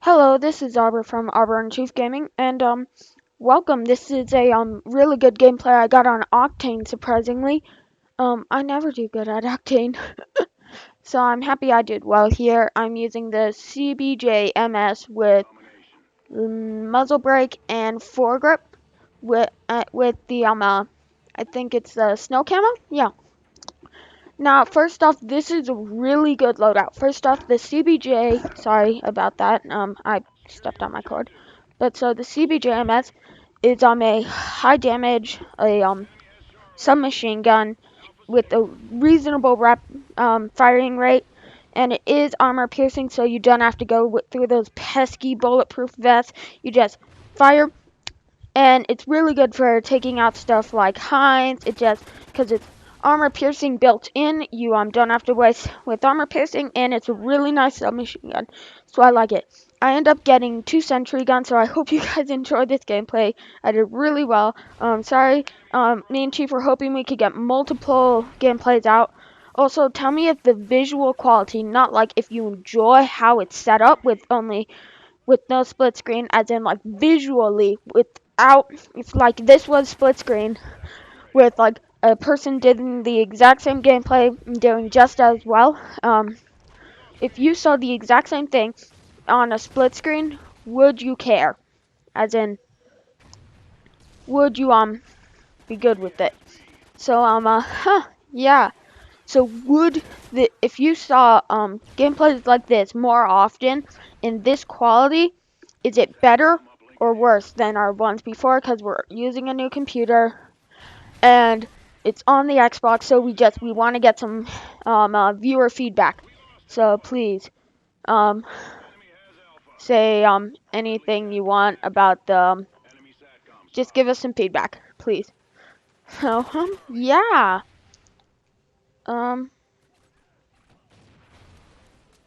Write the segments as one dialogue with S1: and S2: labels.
S1: Hello, this is Arbor from Arbor and Chief Gaming, and welcome. This is a really good gameplay I got on Octane, surprisingly. I never do good at Octane, so I'm happy I did well here. I'm using the CBJ MS with muzzle brake and foregrip with the I think it's the snow camo. Yeah. Now, first off, this is a really good loadout. First off, the CBJ. Sorry about that. I stepped on my cord. But so the CBJMS is a high damage, a submachine gun with a reasonable firing rate, and it is armor piercing, so you don't have to go through those pesky bulletproof vests. You just fire, and it's really good for taking out stuff like Heinz. It just because it's armor piercing built in, you don't have to waste with armor piercing, and it's a really nice submachine gun, so I like it. I end up getting 2 sentry guns, so I hope you guys enjoyed this gameplay. I did really well. Sorry, me and Chief were hoping we could get multiple gameplays out. Also, tell me if the visual quality, not like if you enjoy how it's set up with no split screen, as in like visually without, if like this was split screen with like a person doing the exact same gameplay doing just as well. If you saw the exact same thing on a split screen, would you care? As in, would you be good with it? So yeah. So if you saw gameplays like this more often in this quality, is it better or worse than our ones before? Because we're using a new computer and it's on the Xbox, so we want to get some viewer feedback. So please say anything you want about the just give us some feedback, please. So yeah.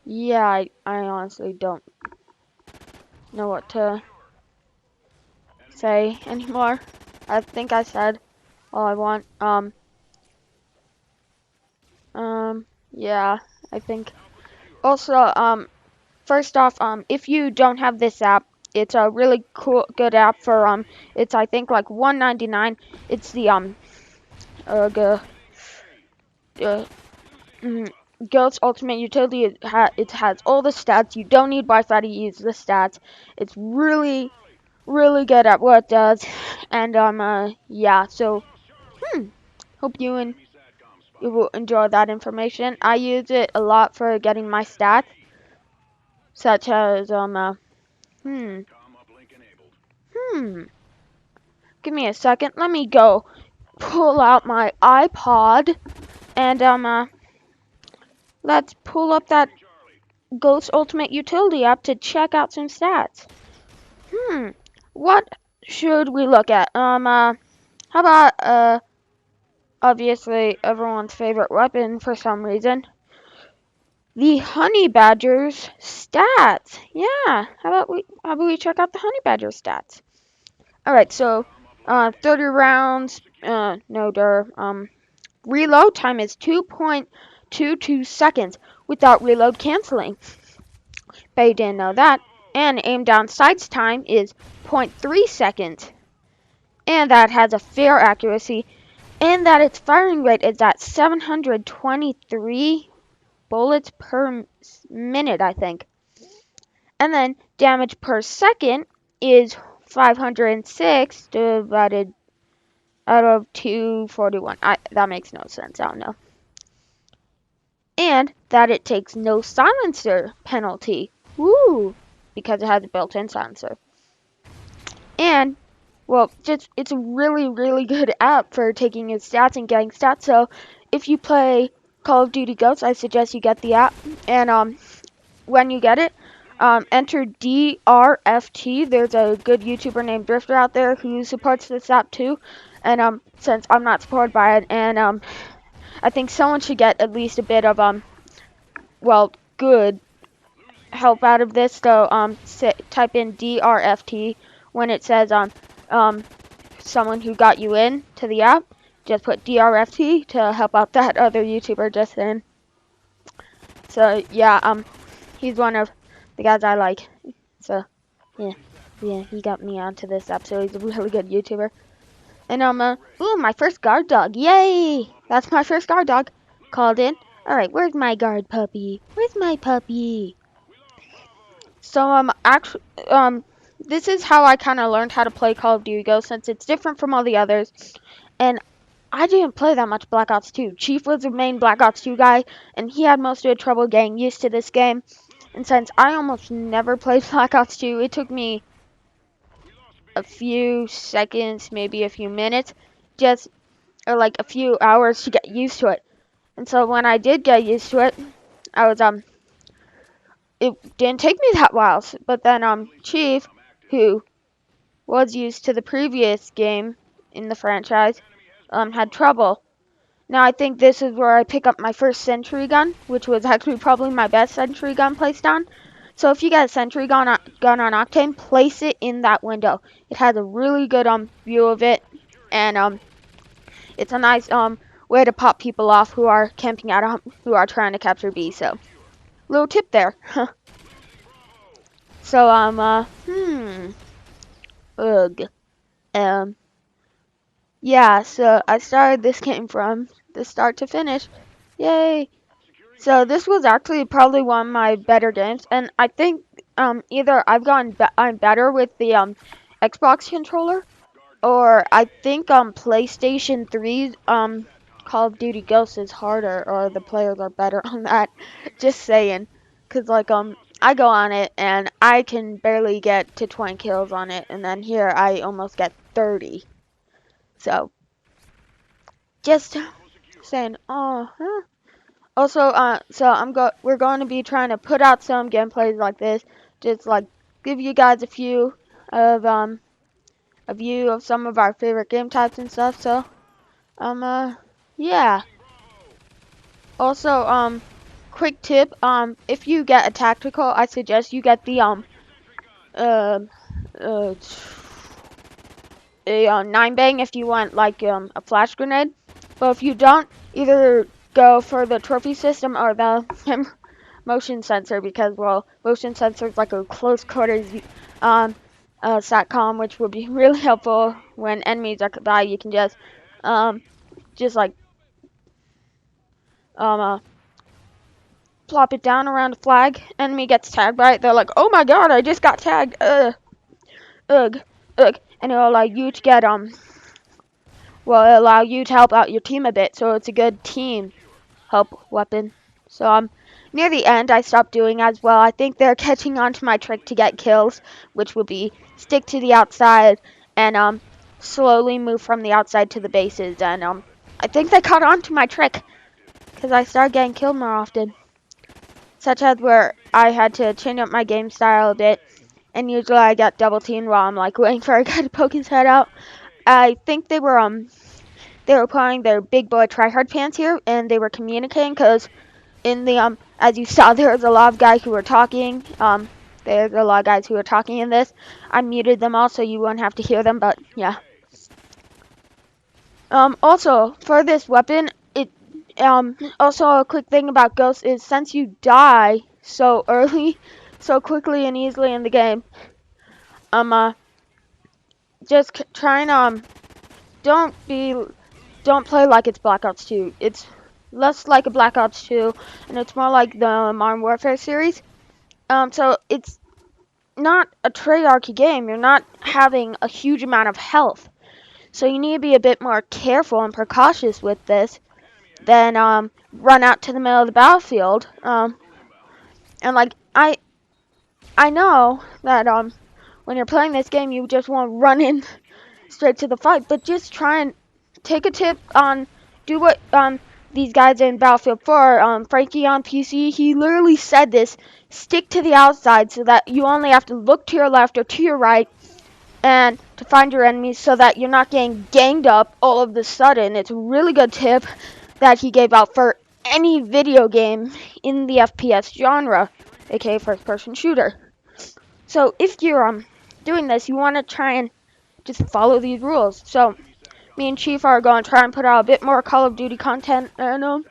S1: Yeah, I honestly don't know what to say anymore. I think I said all I want. Yeah, I think. Also, first off, if you don't have this app, it's a really good app for, it's, I think, like $1.99. It's the, Ghost Ultimate Utility. It has all the stats. You don't need Wi-Fi to use the stats. It's really, really good at what it does. And, yeah, so, hope you will enjoy that information. I use it a lot for getting my stats, such as, give me a second. Let me go pull out my iPod and, let's pull up that Ghost Ultimate Utility app to check out some stats. What should we look at? How about, obviously everyone's favorite weapon for some reason, the honey badger's stats. Yeah, how about we check out the honey badger stats? All right, so 30 rounds, no dur. Reload time is 2.22 seconds without reload canceling. Bet you didn't know that. And aim down sights time is 0.3 seconds. And that has a fair accuracy. And that its firing rate is at 723 bullets per minute, I think. And then damage per second is 506 divided out of 241. That makes no sense. I don't know. And that it takes no silencer penalty. Woo! Because it has a built-in silencer. And, well, it's a really, really good app for taking your stats and getting stats. So, if you play Call of Duty Ghosts, I suggest you get the app. And, when you get it, enter DRFT. There's a good YouTuber named Drifter out there who supports this app too. And, since I'm not supported by it, and, I think someone should get at least a bit of, well, good help out of this. So, type in DRFT when it says, someone who got you in to the app. Just put DRFT to help out that other YouTuber just in. So, yeah, he's one of the guys I like. So yeah, he got me onto this episode. He's a really good YouTuber. And ooh, my first guard dog. Yay! That's my first guard dog. Called in. Alright, where's my guard puppy? Where's my puppy? So, actually, this is how I kind of learned how to play Call of Duty Ghosts, since it's different from all the others. And I didn't play that much Black Ops 2. Chief was the main Black Ops 2 guy, and he had most of the trouble getting used to this game. And since I almost never played Black Ops 2, it took me a few seconds, maybe a few minutes, or like a few hours to get used to it. And so when I did get used to it, I was it didn't take me that while. But then Chief, who was used to the previous game in the franchise, had trouble. Now I think this is where I pick up my first sentry gun, which was actually probably my best sentry gun placed on. So if you get a sentry gun on Octane, place it in that window. It has a really good view of it, and it's a nice way to pop people off who are camping out, who are trying to capture B. So little tip there. So ugh. Yeah, so I started this game from the start to finish. Yay! So this was actually probably one of my better games, and I think either I'm better with the Xbox controller, or I think PlayStation 3's Call of Duty Ghosts is harder, or the players are better on that. Just saying, cause like I go on it and I can barely get to 20 kills on it, and then here I almost get 30. So just saying. Oh, huh. Also, we're going to be trying to put out some gameplays like this, just like give you guys a view of some of our favorite game types and stuff. So, yeah. Also, quick tip, if you get a tactical, I suggest you get the uh, uh, a 9-bang if you want like a flash grenade. But if you don't, either go for the trophy system or the motion sensor, because well, motion sensor is like a close quarters satcom, which would be really helpful when enemies are by. You can just like plop it down around a flag. Enemy gets tagged by it. They're like, oh my god, I just got tagged. Ugh, ugh, and it'll allow you to get it'll allow you to help out your team a bit. So it's a good team help weapon. So near the end I stopped doing as well. I think they're catching on to my trick to get kills, which will be stick to the outside and slowly move from the outside to the bases. And I think they caught on to my trick, because I started getting killed more often. Such as where I had to change up my game style a bit, and usually I get double teamed while I'm like waiting for a guy to poke his head out. I think they were putting their big boy tryhard pants here, and they were communicating, because in the as you saw, there was a lot of guys who were talking. There's a lot of guys who were talking in this. I muted them all so you wouldn't have to hear them, but yeah. Also for this weapon, also a quick thing about Ghost is, since you die so early, so quickly and easily in the game, just try and don't play like it's Black Ops 2. It's less like a Black Ops 2, and it's more like the Modern Warfare series. So it's not a Treyarch game. You're not having a huge amount of health, so you need to be a bit more careful and precautious with this than run out to the middle of the battlefield. And like I know that when you're playing this game, you just want to run in straight to the fight, but just try and take a tip on do what these guys in Battlefield 4, Frankie on PC, he literally said this: stick to the outside so that you only have to look to your left or to your right and to find your enemies, so that you're not getting ganged up all of a sudden. It's a really good tip that he gave out for any video game in the FPS genre, aka first person shooter. So if you're doing this, you want to try and just follow these rules. So me and Chief are going to try and put out a bit more Call of Duty content, and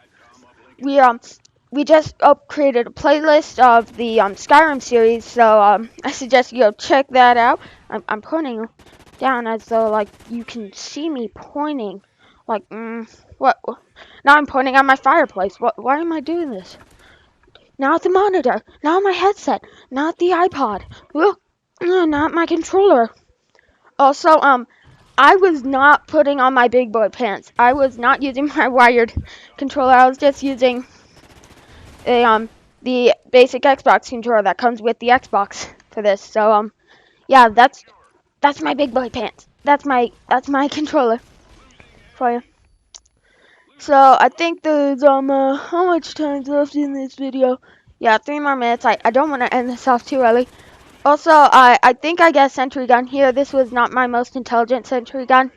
S1: we we just created a playlist of the Skyrim series, so I suggest you go check that out. I'm pointing down as though like you can see me pointing. Like, what? Now I'm pointing at my fireplace. Why am I doing this? Not the monitor, not my headset, not the iPod. Look, not my controller. Also, I was not putting on my big boy pants. I was not using my wired controller. I was just using the basic Xbox controller that comes with the Xbox for this. So yeah, that's my big boy pants. That's my controller for you. So I think there's how much time's left in this video? Yeah, 3 more minutes. I don't want to end this off too early. Also, I think I get a sentry gun here. This was not my most intelligent sentry gun.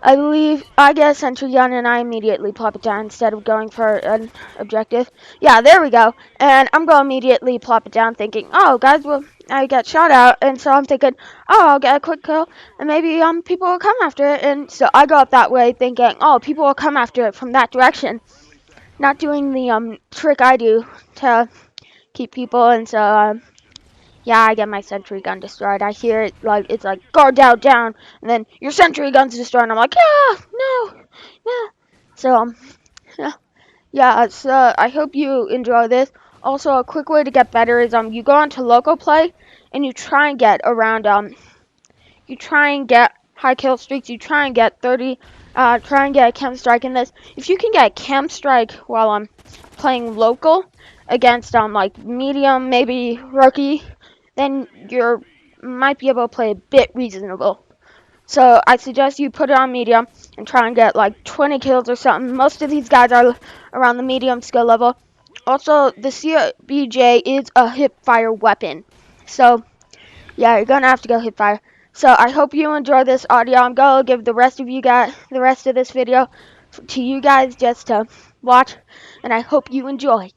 S1: I believe I get a sentry gun and I immediately plop it down instead of going for an objective. Yeah, there we go. And I'm going to immediately plop it down thinking, oh, guys, well, I got shot out. And so I'm thinking, oh, I'll get a quick kill and maybe people will come after it. And so I go up that way thinking, oh, people will come after it from that direction. Not doing the trick I do to keep people. And so yeah, I get my sentry gun destroyed. I hear it like it's like guard down, and then your sentry gun's destroyed. And I'm like, yeah, no, yeah. So yeah. So I hope you enjoy this. Also, a quick way to get better is you go onto local play and you try and get around you try and get high kill streaks. You try and get 30. Try and get a camp strike in this. If you can get a camp strike while I'm playing local against like medium, maybe rookie, then you might be able to play a bit reasonable. So I suggest you put it on medium and try and get like 20 kills or something. Most of these guys are around the medium skill level. Also, the CBJ is a hip-fire weapon. So yeah, you're gonna have to go hip-fire. So I hope you enjoy this audio. I'm gonna give the rest of you guys the rest of this video to you guys just to watch, and I hope you enjoy.